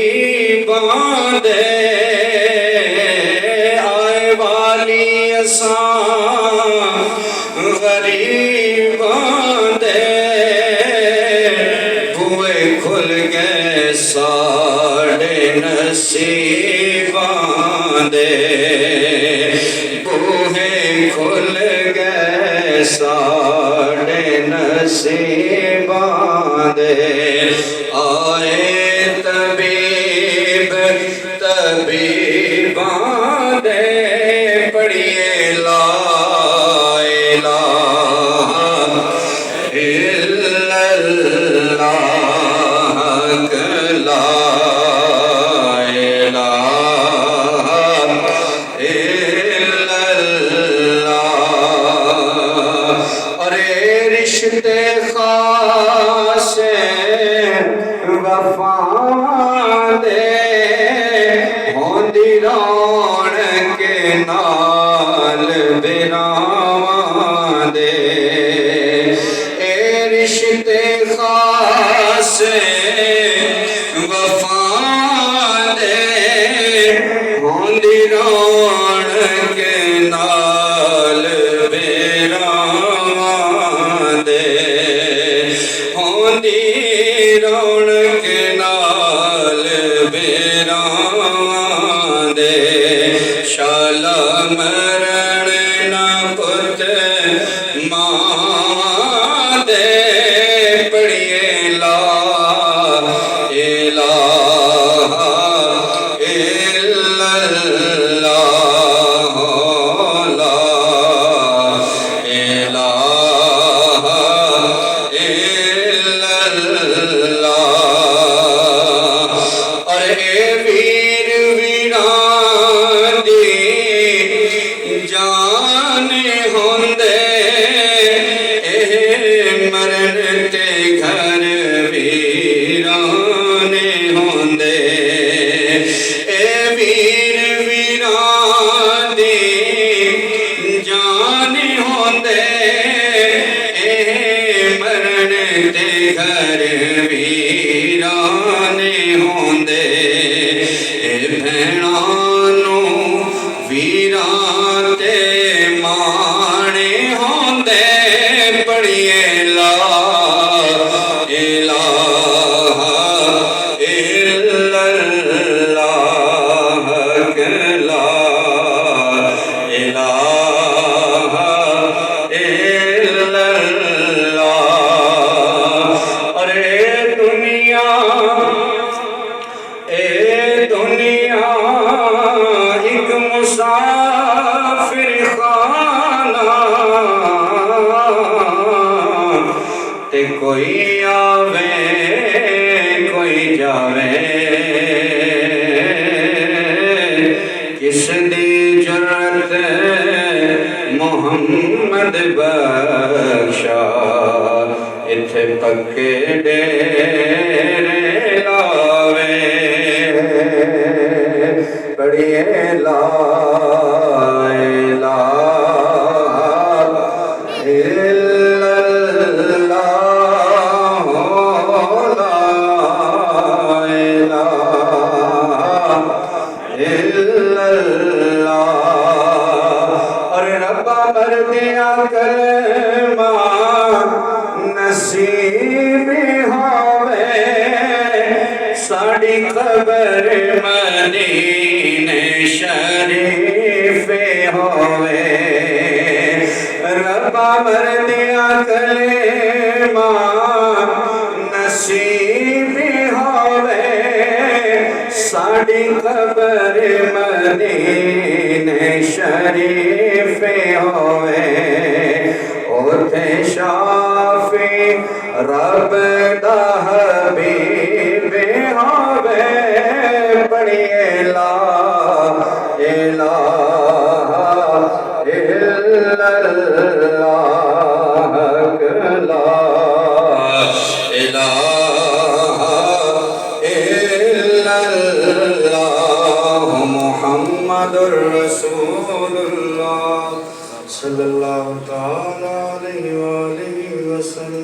غریباں دے آئے والی اساں غریباں دے بوئے کھل گئے ساڑے نصیباں دے بوئے کھل گئے ساڑے نصیباں دے آئے طبیباں دے پڑھیے لا الہ الا اللہ لا الہ الا اللہ ارے رشتے خاص وفا دے ہوندی رونق نال براواں دے اے رشتے خاص وفا دے ہوندی رونق نال براواں دے ہوندی رونق نال براواں دے شالا مرن نہ پت ماں دے پڑھیے لا الہ الا اللہ لا الہ الا اللہ اور اے ویر ویران دی جان ہوندے اے مرن تے گھر ویران ہوندے اے ویر ویران دی جان ہوندے اے مرن تے گھر ویران ہوندے اے بھینانو ویران تے مانے ہوندے پڑھیے لا الہ الا اللہ لا الہ الا اللہ ارے دنیا ایک مسافر خانہ تے کوئی آوے کوئی جاوے کس دی جرت محمد بخشا اتھے پکے ڈیرے لاوے پڑھیے لا الہ الا اللہ لا الہ الا اللہ اور ربا مردیا کلمہ نصیب ہوئے ساڑی قبر مدینے شریف ہوئے ربا مردیا کلمہ نصیب ہوئے ساڑی قبر مدینے شریف ہوئے اوتھے شافی رب دا حبیب ہوئے پڑھیے لا الہ الا اللہ لا الہ الا اللہ محمد رسول اللہ صلی اللہ تعالی علیہ وآلہ وسلم